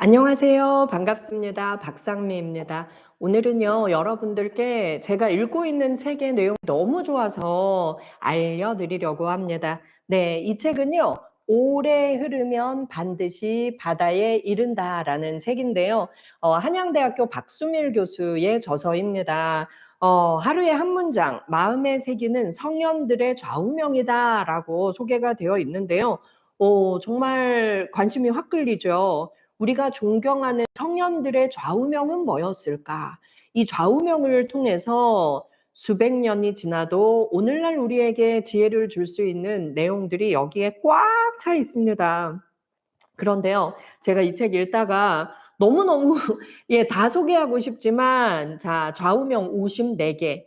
안녕하세요. 반갑습니다. 박상미입니다. 오늘은요, 여러분들께 제가 읽고 있는 책의 내용이 너무 좋아서 알려드리려고 합니다. 네, 이 책은요, 오래 흐르면 반드시 바다에 이른다라는 책인데요. 한양대학교 박수밀 교수의 저서입니다. 하루에 한 문장, 마음에 새기는 성현들의 좌우명이다라고 소개가 되어 있는데요. 정말 관심이 확 끌리죠. 우리가 존경하는 성현들의 좌우명은 뭐였을까? 이 좌우명을 통해서 수백 년이 지나도 오늘날 우리에게 지혜를 줄 수 있는 내용들이 여기에 꽉 차 있습니다. 그런데요, 제가 이 책 읽다가 너무너무 다 소개하고 싶지만, 자, 좌우명 54개,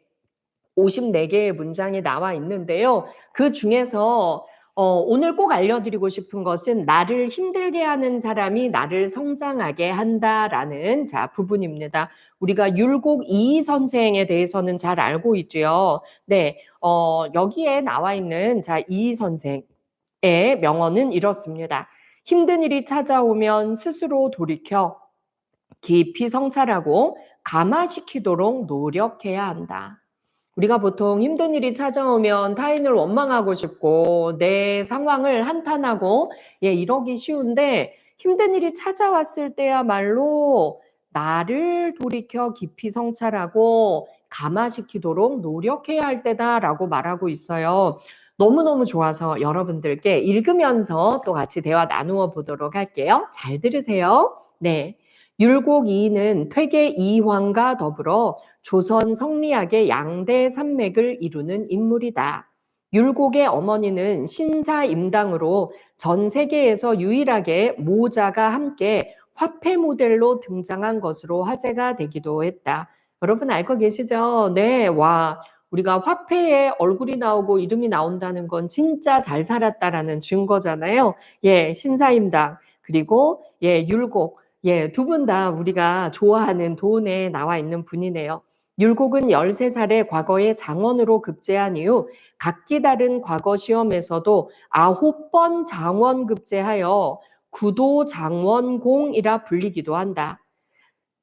54개의 문장이 나와 있는데요. 그 중에서 오늘 꼭 알려드리고 싶은 것은 나를 힘들게 하는 사람이 나를 성장하게 한다라는 부분입니다. 우리가 율곡 이희 선생에 대해서는 잘 알고 있죠. 네, 여기에 나와 있는 이희 선생의 명언은 이렇습니다. 힘든 일이 찾아오면 스스로 돌이켜 깊이 성찰하고 감화시키도록 노력해야 한다. 우리가 보통 힘든 일이 찾아오면 타인을 원망하고 싶고 내 상황을 한탄하고 이러기 쉬운데, 힘든 일이 찾아왔을 때야말로 나를 돌이켜 깊이 성찰하고 감화시키도록 노력해야 할 때다라고 말하고 있어요. 너무너무 좋아서 여러분들께 읽으면서 또 같이 대화 나누어 보도록 할게요. 잘 들으세요. 네. 율곡 이이는 퇴계 이황과 더불어 조선 성리학의 양대 산맥을 이루는 인물이다. 율곡의 어머니는 신사임당으로 전 세계에서 유일하게 모자가 함께 화폐 모델로 등장한 것으로 화제가 되기도 했다. 여러분 알고 계시죠? 네, 와, 우리가 화폐에 얼굴이 나오고 이름이 나온다는 건 진짜 잘 살았다라는 증거잖아요. 신사임당 그리고 율곡, 두 분 다 우리가 좋아하는 돈에 나와 있는 분이네요. 율곡은 13살에 과거에 장원으로 급제한 이후 각기 다른 과거 시험에서도 9번 장원 급제하여 구도장원공이라 불리기도 한다.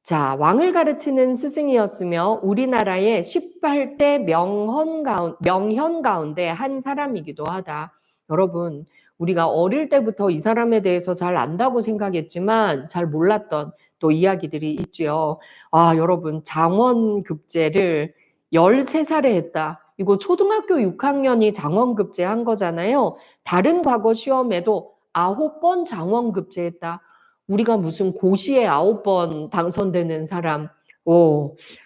자, 왕을 가르치는 스승이었으며 우리나라의 18대 명현 가운데 한 사람이기도 하다. 여러분, 우리가 어릴 때부터 이 사람에 대해서 잘 안다고 생각했지만 잘 몰랐던 또 이야기들이 있죠. 아, 여러분, 장원급제를 13살에 했다. 이거 초등학교 6학년이 장원급제 한 거잖아요. 다른 과거 시험에도 9번 장원급제했다. 우리가 무슨 고시에 9번 당선되는 사람,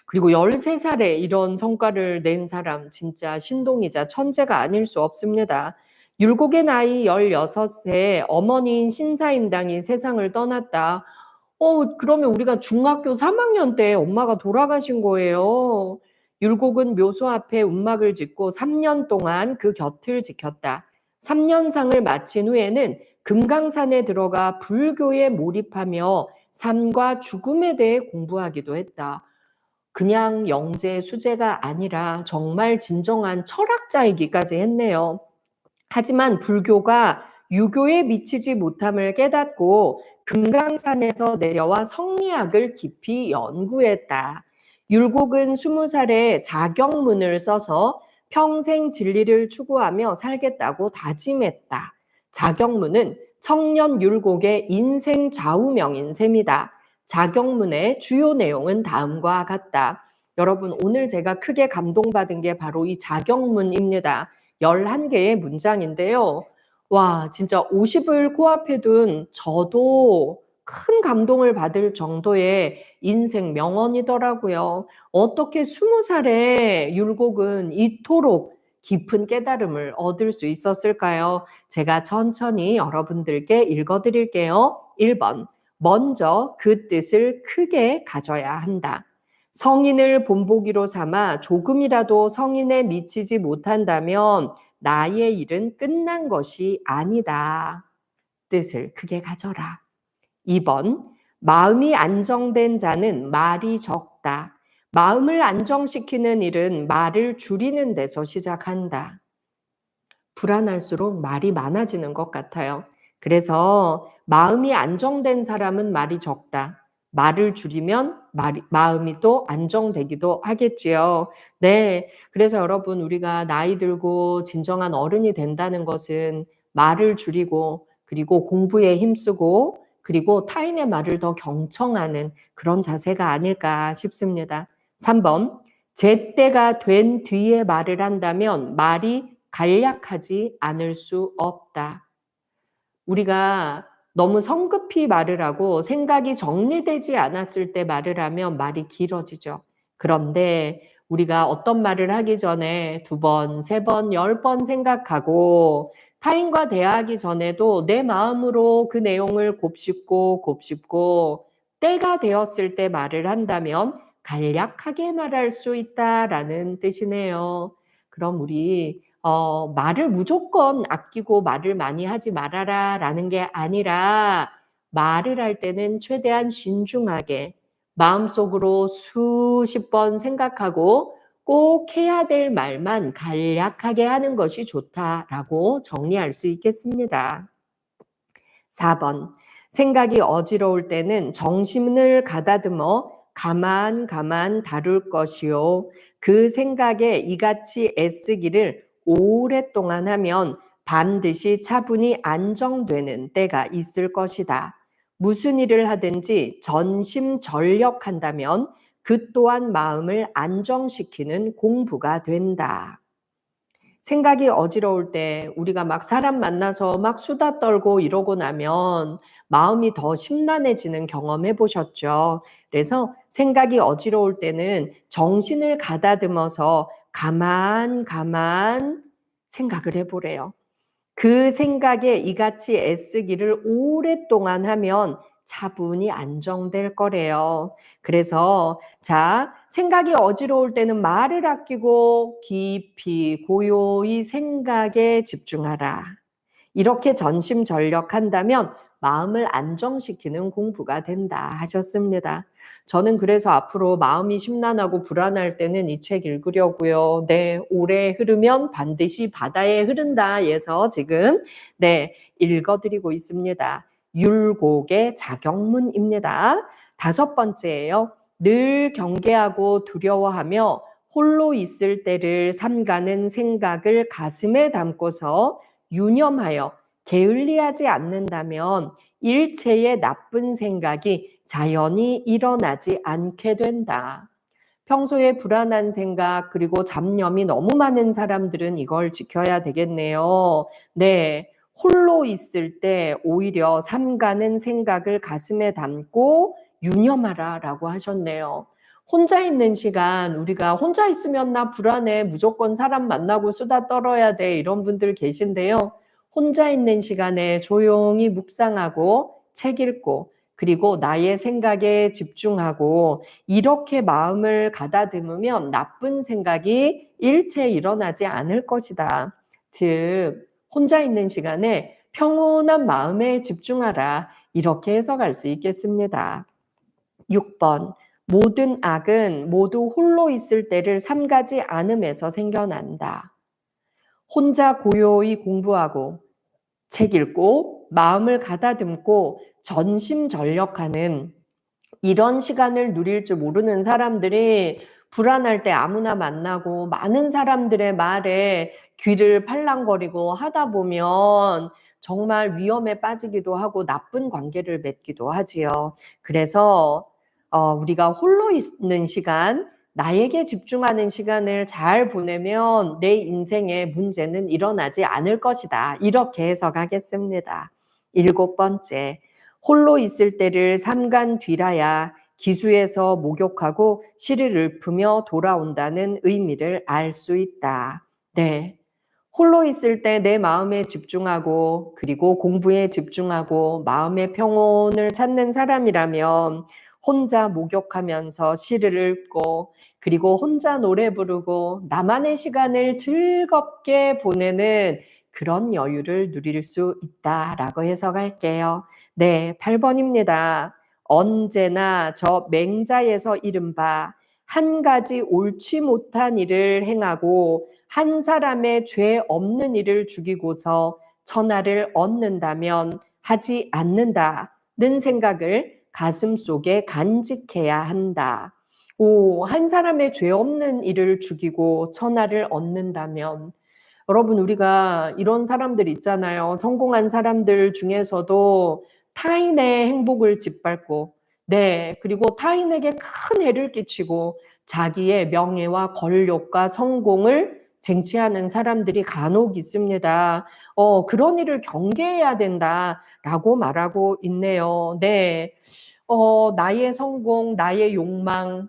그리고 13살에 이런 성과를 낸 사람, 진짜 신동이자 천재가 아닐 수 없습니다. 율곡의 나이 16세 어머니인 신사임당이 세상을 떠났다. 그러면 우리가 중학교 3학년 때 엄마가 돌아가신 거예요. 율곡은 묘소 앞에 움막을 짓고 3년 동안 그 곁을 지켰다. 3년상을 마친 후에는 금강산에 들어가 불교에 몰입하며 삶과 죽음에 대해 공부하기도 했다. 그냥 영재 수재가 아니라 정말 진정한 철학자이기까지 했네요. 하지만 불교가 유교에 미치지 못함을 깨닫고 금강산에서 내려와 성리학을 깊이 연구했다. 율곡은 20살에 자경문을 써서 평생 진리를 추구하며 살겠다고 다짐했다. 자경문은 청년 율곡의 인생 좌우명인 셈이다. 자경문의 주요 내용은 다음과 같다. 여러분, 오늘 제가 크게 감동받은 게 바로 이 자경문입니다. 11개의 문장인데요. 와, 진짜 50을 코앞에 둔 저도 큰 감동을 받을 정도의 인생 명언이더라고요. 어떻게 20살에 율곡은 이토록 깊은 깨달음을 얻을 수 있었을까요? 제가 천천히 여러분들께 읽어드릴게요. 1번, 먼저 그 뜻을 크게 가져야 한다. 성인을 본보기로 삼아 조금이라도 성인에 미치지 못한다면 나의 일은 끝난 것이 아니다. 뜻을 크게 가져라. 2번, 마음이 안정된 자는 말이 적다. 마음을 안정시키는 일은 말을 줄이는 데서 시작한다. 불안할수록 말이 많아지는 것 같아요. 그래서 마음이 안정된 사람은 말이 적다. 말을 줄이면 마음이 또 안정되기도 하겠지요. 네. 그래서 여러분, 우리가 나이 들고 진정한 어른이 된다는 것은 말을 줄이고, 그리고 공부에 힘쓰고, 그리고 타인의 말을 더 경청하는 그런 자세가 아닐까 싶습니다. 3번. 제때가 된 뒤에 말을 한다면 말이 간략하지 않을 수 없다. 우리가 너무 성급히 말을 하고 생각이 정리되지 않았을 때 말을 하면 말이 길어지죠. 그런데 우리가 어떤 말을 하기 전에 2번, 3번, 10번 생각하고 타인과 대화하기 전에도 내 마음으로 그 내용을 곱씹고 곱씹고 때가 되었을 때 말을 한다면 간략하게 말할 수 있다라는 뜻이네요. 그럼 우리 말을 무조건 아끼고 말을 많이 하지 말아라 라는 게 아니라 말을 할 때는 최대한 신중하게 마음속으로 수십 번 생각하고 꼭 해야 될 말만 간략하게 하는 것이 좋다라고 정리할 수 있겠습니다. 4번. 생각이 어지러울 때는 정신을 가다듬어 가만 다룰 것이요. 그 생각에 이같이 애쓰기를 오랫동안 하면 반드시 차분히 안정되는 때가 있을 것이다. 무슨 일을 하든지 전심전력한다면 그 또한 마음을 안정시키는 공부가 된다. 생각이 어지러울 때 우리가 막 사람 만나서 막 수다 떨고 이러고 나면 마음이 더 심란해지는 경험 해보셨죠? 그래서 생각이 어지러울 때는 정신을 가다듬어서 가만 생각을 해보래요. 그 생각에 이같이 애쓰기를 오랫동안 하면 차분히 안정될 거래요. 그래서 자, 생각이 어지러울 때는 말을 아끼고 깊이 고요히 생각에 집중하라. 이렇게 전심전력한다면 마음을 안정시키는 공부가 된다 하셨습니다. 저는 그래서 앞으로 마음이 심란하고 불안할 때는 이 책 읽으려고요. 네, 오래 흐르면 반드시 바다에 흐른다 해서 지금 네, 읽어드리고 있습니다. 율곡의 자경문입니다. 5번째예요. 늘 경계하고 두려워하며 홀로 있을 때를 삼가는 생각을 가슴에 담고서 유념하여 게을리하지 않는다면 일체의 나쁜 생각이 자연히 일어나지 않게 된다. 평소에 불안한 생각 그리고 잡념이 너무 많은 사람들은 이걸 지켜야 되겠네요. 네, 홀로 있을 때 오히려 삼가는 생각을 가슴에 담고 유념하라라고 하셨네요. 혼자 있는 시간, 우리가 혼자 있으면 나 불안해, 무조건 사람 만나고 수다 떨어야 돼, 이런 분들 계신데요. 혼자 있는 시간에 조용히 묵상하고 책 읽고 그리고 나의 생각에 집중하고 이렇게 마음을 가다듬으면 나쁜 생각이 일체 일어나지 않을 것이다. 즉, 혼자 있는 시간에 평온한 마음에 집중하라. 이렇게 해석할 수 있겠습니다. 6번. 모든 악은 모두 홀로 있을 때를 삼가지 않음에서 생겨난다. 혼자 고요히 공부하고 책 읽고 마음을 가다듬고 전심전력하는 이런 시간을 누릴 줄 모르는 사람들이 불안할 때 아무나 만나고 많은 사람들의 말에 귀를 팔랑거리고 하다 보면 정말 위험에 빠지기도 하고 나쁜 관계를 맺기도 하지요. 그래서 우리가 홀로 있는 시간, 나에게 집중하는 시간을 잘 보내면 내 인생에 문제는 일어나지 않을 것이다. 이렇게 해석하겠습니다. 7번째. 홀로 있을 때를 삼간 뒤라야 기수에서 목욕하고 씨를 읊으며 돌아온다는 의미를 알 수 있다. 네. 홀로 있을 때 내 마음에 집중하고 그리고 공부에 집중하고 마음의 평온을 찾는 사람이라면 혼자 목욕하면서 시를 읊고 그리고 혼자 노래 부르고 나만의 시간을 즐겁게 보내는 그런 여유를 누릴 수 있다라고 해석할게요. 네, 8번입니다. 언제나 저 맹자에서 이른바 한 가지 옳지 못한 일을 행하고 한 사람의 죄 없는 일을 죽이고서 천하를 얻는다면 하지 않는다는 생각을 가슴속에 간직해야 한다. 한 사람의 죄 없는 이를 죽이고 천하를 얻는다면, 여러분, 우리가 이런 사람들 있잖아요. 성공한 사람들 중에서도 타인의 행복을 짓밟고, 네, 그리고 타인에게 큰 해를 끼치고 자기의 명예와 권력과 성공을 쟁취하는 사람들이 간혹 있습니다. 그런 일을 경계해야 된다라고 말하고 있네요. 네, 나의 성공, 나의 욕망,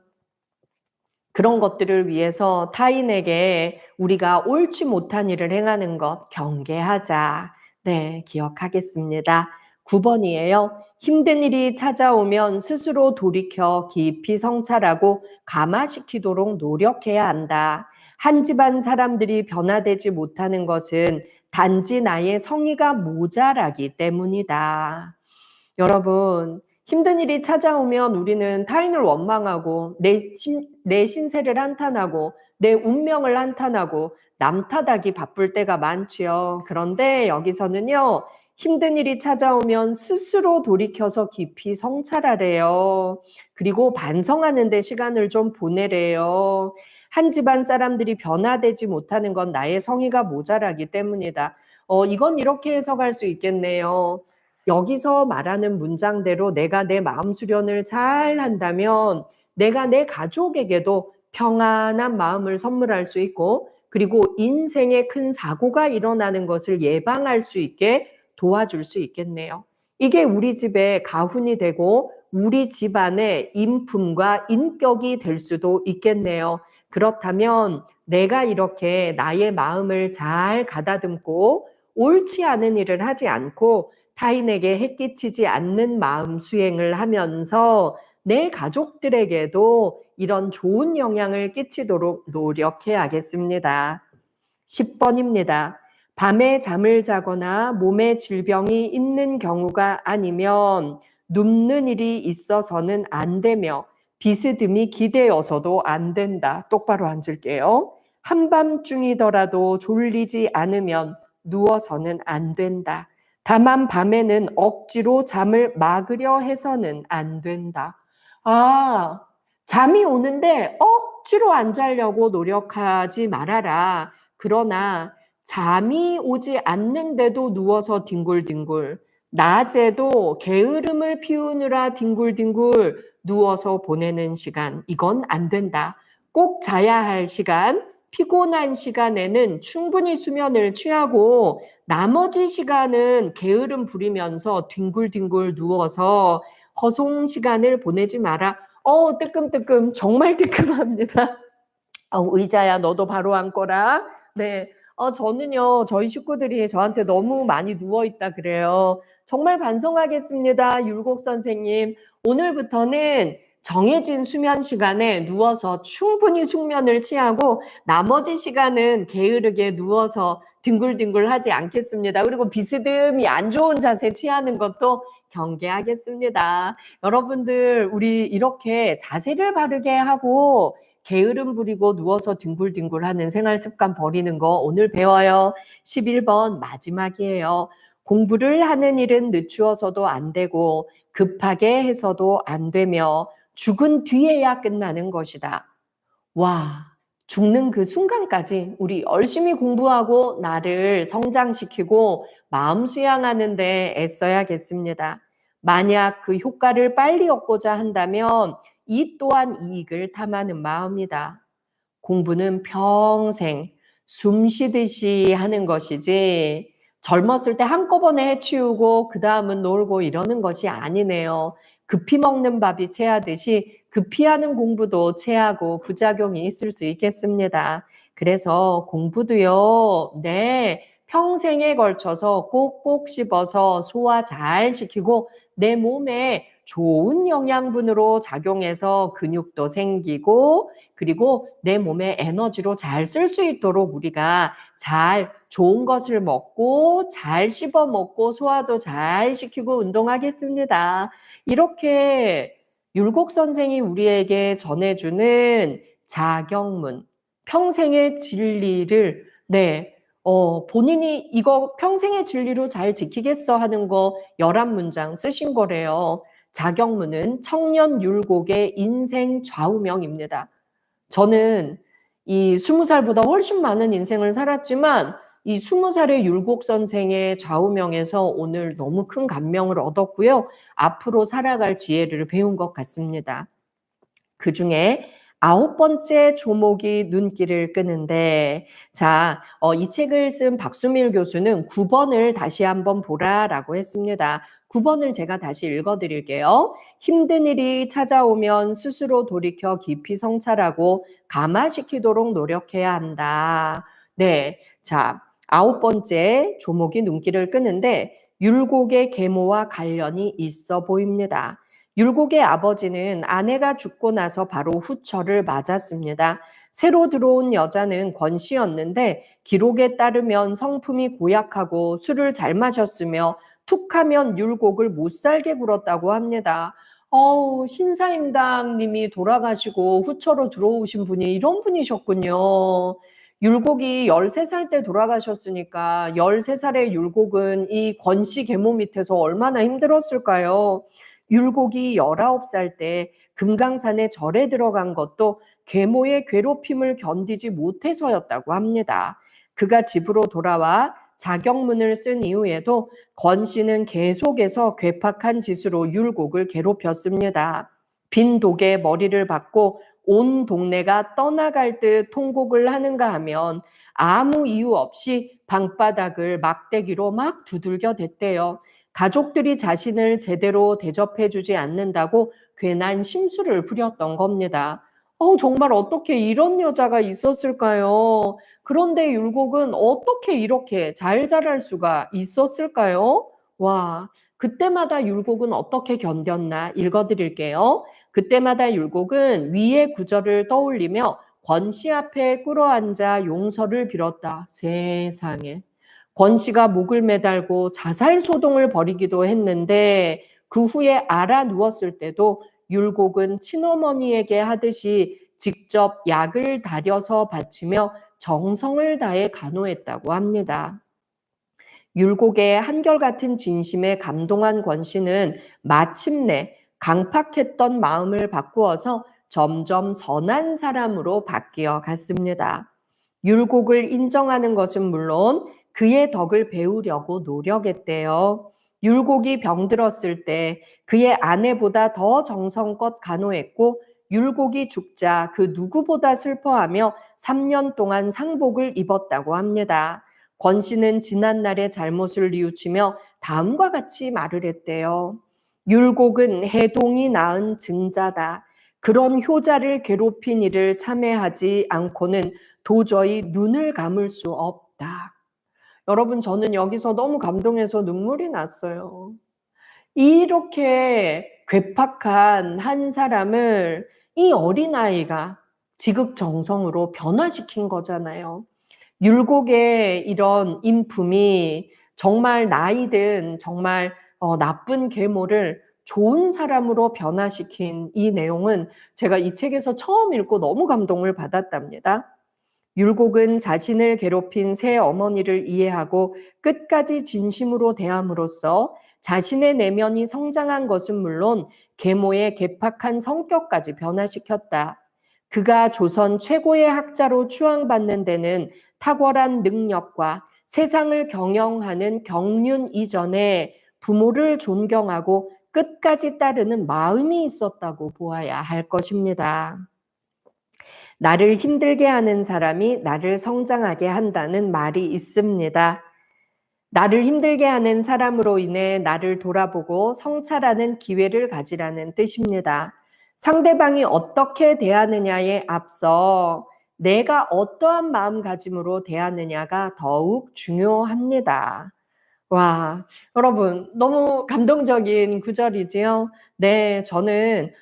그런 것들을 위해서 타인에게 우리가 옳지 못한 일을 행하는 것 경계하자. 네, 기억하겠습니다. 9번이에요. 힘든 일이 찾아오면 스스로 돌이켜 깊이 성찰하고 감화시키도록 노력해야 한다. 한 집안 사람들이 변화되지 못하는 것은 단지 나의 성의가 모자라기 때문이다. 여러분, 힘든 일이 찾아오면 우리는 타인을 원망하고 내 신세를 한탄하고 내 운명을 한탄하고 남 탓하기 바쁠 때가 많지요. 그런데 여기서는요, 힘든 일이 찾아오면 스스로 돌이켜서 깊이 성찰하래요. 그리고 반성하는 데 시간을 좀 보내래요. 한 집안 사람들이 변화되지 못하는 건 나의 성의가 모자라기 때문이다. 이건 이렇게 해석할 수 있겠네요. 여기서 말하는 문장대로 내가 내 마음 수련을 잘 한다면 내가 내 가족에게도 평안한 마음을 선물할 수 있고, 그리고 인생에 큰 사고가 일어나는 것을 예방할 수 있게 도와줄 수 있겠네요. 이게 우리 집의 가훈이 되고 우리 집안의 인품과 인격이 될 수도 있겠네요. 그렇다면 내가 이렇게 나의 마음을 잘 가다듬고 옳지 않은 일을 하지 않고 타인에게 해끼치지 않는 마음 수행을 하면서 내 가족들에게도 이런 좋은 영향을 끼치도록 노력해야겠습니다. 10번입니다. 밤에 잠을 자거나 몸에 질병이 있는 경우가 아니면 눕는 일이 있어서는 안 되며 비스듬히 기대어서도 안 된다. 똑바로 앉을게요. 한밤중이더라도 졸리지 않으면 누워서는 안 된다. 다만 밤에는 억지로 잠을 막으려 해서는 안 된다. 잠이 오는데 억지로 안 자려고 노력하지 말아라. 그러나 잠이 오지 않는데도 누워서 뒹굴뒹굴, 낮에도 게으름을 피우느라 뒹굴뒹굴 누워서 보내는 시간, 이건 안 된다. 꼭 자야 할 시간, 피곤한 시간에는 충분히 수면을 취하고 나머지 시간은 게으름 부리면서 뒹굴뒹굴 누워서 허송 시간을 보내지 마라. 뜨끔뜨끔, 정말 뜨끔합니다. 의자야, 너도 바로 앉거라. 네. 저는요, 저희 식구들이 저한테 너무 많이 누워있다 그래요. 정말 반성하겠습니다, 율곡 선생님. 오늘부터는 정해진 수면 시간에 누워서 충분히 숙면을 취하고 나머지 시간은 게으르게 누워서 뒹굴뒹굴 하지 않겠습니다. 그리고 비스듬히 안 좋은 자세 취하는 것도 경계하겠습니다. 여러분들, 우리 이렇게 자세를 바르게 하고 게으름 부리고 누워서 뒹굴뒹굴하는 생활 습관 버리는 거 오늘 배워요. 11번 마지막이에요. 공부를 하는 일은 늦추어서도 안 되고 급하게 해서도 안 되며 죽은 뒤에야 끝나는 것이다. 와, 죽는 그 순간까지 우리 열심히 공부하고 나를 성장시키고 마음 수양하는 데 애써야겠습니다. 만약 그 효과를 빨리 얻고자 한다면 이 또한 이익을 탐하는 마음이다. 공부는 평생 숨 쉬듯이 하는 것이지 젊었을 때 한꺼번에 해치우고 그 다음은 놀고 이러는 것이 아니네요. 급히 먹는 밥이 체하듯이 급히 하는 공부도 체하고 부작용이 있을 수 있겠습니다. 그래서 공부도요, 네, 평생에 걸쳐서 꼭꼭 씹어서 소화 잘 시키고 내 몸에 좋은 영양분으로 작용해서 근육도 생기고 그리고 내 몸의 에너지로 잘 쓸 수 있도록 우리가 잘 좋은 것을 먹고 잘 씹어 먹고 소화도 잘 시키고 운동하겠습니다. 이렇게 율곡 선생이 우리에게 전해주는 자경문, 평생의 진리를, 네, 본인이 "이거 평생의 진리로 잘 지키겠어." 하는 거 11문장 쓰신 거래요. 자경문은 청년 율곡의 인생 좌우명입니다. 저는 이 20 살보다 훨씬 많은 인생을 살았지만 이 20 살의 율곡 선생의 좌우명에서 오늘 너무 큰 감명을 얻었고요. 앞으로 살아갈 지혜를 배운 것 같습니다. 그중에 9번째 조목이 눈길을 끄는데, 자, 이 책을 쓴 박수밀 교수는 9번을 다시 한번 보라라고 했습니다. 9번을 제가 다시 읽어드릴게요. 힘든 일이 찾아오면 스스로 돌이켜 깊이 성찰하고 감화시키도록 노력해야 한다. 네, 자, 9번째 조목이 눈길을 끄는데 율곡의 계모와 관련이 있어 보입니다. 율곡의 아버지는 아내가 죽고 나서 바로 후처를 맞았습니다. 새로 들어온 여자는 권씨였는데 기록에 따르면 성품이 고약하고 술을 잘 마셨으며 툭하면 율곡을 못살게 굴었다고 합니다. 신사임당님이 돌아가시고 후처로 들어오신 분이 이런 분이셨군요. 율곡이 13살 때 돌아가셨으니까 13살의 율곡은 이 권씨 계모 밑에서 얼마나 힘들었을까요? 율곡이 19살 때 금강산에 절에 들어간 것도 계모의 괴롭힘을 견디지 못해서였다고 합니다. 그가 집으로 돌아와 자경문을 쓴 이후에도 권씨는 계속해서 괴팍한 짓으로 율곡을 괴롭혔습니다. 빈 독에 머리를 박고 온 동네가 떠나갈 듯 통곡을 하는가 하면 아무 이유 없이 방바닥을 막대기로 막 두들겨 댔대요. 가족들이 자신을 제대로 대접해주지 않는다고 괜한 심술을 부렸던 겁니다. 정말 어떻게 이런 여자가 있었을까요? 그런데 율곡은 어떻게 이렇게 잘 자랄 수가 있었을까요? 와, 그때마다 율곡은 어떻게 견뎠나 읽어드릴게요. 그때마다 율곡은 위의 구절을 떠올리며 권씨 앞에 꿇어앉아 용서를 빌었다. 세상에. 권씨가 목을 매달고 자살소동을 벌이기도 했는데 그 후에 알아 누웠을 때도 율곡은 친어머니에게 하듯이 직접 약을 다려서 바치며 정성을 다해 간호했다고 합니다. 율곡의 한결같은 진심에 감동한 권씨는 마침내 강팍했던 마음을 바꾸어서 점점 선한 사람으로 바뀌어 갔습니다. 율곡을 인정하는 것은 물론 그의 덕을 배우려고 노력했대요. 율곡이 병들었을 때 그의 아내보다 더 정성껏 간호했고 율곡이 죽자 그 누구보다 슬퍼하며 3년 동안 상복을 입었다고 합니다. 권씨는 지난날의 잘못을 뉘우치며 다음과 같이 말을 했대요. 율곡은 해동이 낳은 증자다. 그런 효자를 괴롭힌 일을 참회하지 않고는 도저히 눈을 감을 수 없다. 여러분, 저는 여기서 너무 감동해서 눈물이 났어요. 이렇게 괴팍한 한 사람을 이 어린아이가 지극정성으로 변화시킨 거잖아요. 율곡의 이런 인품이 정말 나이든 정말 나쁜 계모를 좋은 사람으로 변화시킨 이 내용은 제가 이 책에서 처음 읽고 너무 감동을 받았답니다. 율곡은 자신을 괴롭힌 새 어머니를 이해하고 끝까지 진심으로 대함으로써 자신의 내면이 성장한 것은 물론 계모의 괴팍한 성격까지 변화시켰다. 그가 조선 최고의 학자로 추앙받는 데는 탁월한 능력과 세상을 경영하는 경륜 이전에 부모를 존경하고 끝까지 따르는 마음이 있었다고 보아야 할 것입니다. 나를 힘들게 하는 사람이 나를 성장하게 한다는 말이 있습니다. 나를 힘들게 하는 사람으로 인해 나를 돌아보고 성찰하는 기회를 가지라는 뜻입니다. 상대방이 어떻게 대하느냐에 앞서 내가 어떠한 마음가짐으로 대하느냐가 더욱 중요합니다. 와, 여러분, 너무 감동적인 구절이지요? 네, 저는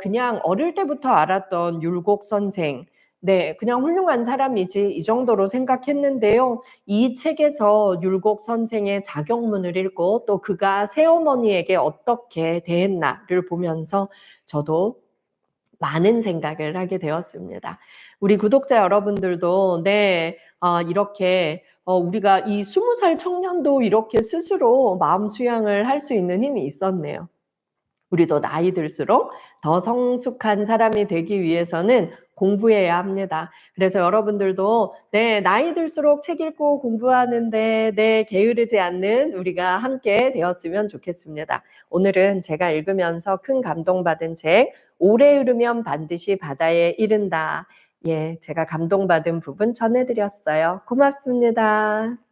그냥 어릴 때부터 알았던 율곡 선생, 네, 그냥 훌륭한 사람이지 이 정도로 생각했는데요. 이 책에서 율곡 선생의 자경문을 읽고 또 그가 새어머니에게 어떻게 대했나를 보면서 저도 많은 생각을 하게 되었습니다. 우리 구독자 여러분들도 이렇게 우리가 이 20살 청년도 이렇게 스스로 마음 수양을 할 수 있는 힘이 있었네요. 우리도 나이 들수록 더 성숙한 사람이 되기 위해서는 공부해야 합니다. 그래서 여러분들도 나이 들수록 책 읽고 공부하는데 게으르지 않는 우리가 함께 되었으면 좋겠습니다. 오늘은 제가 읽으면서 큰 감동받은 책 오래 흐르면 반드시 바다에 이른다. 예, 제가 감동받은 부분 전해드렸어요. 고맙습니다.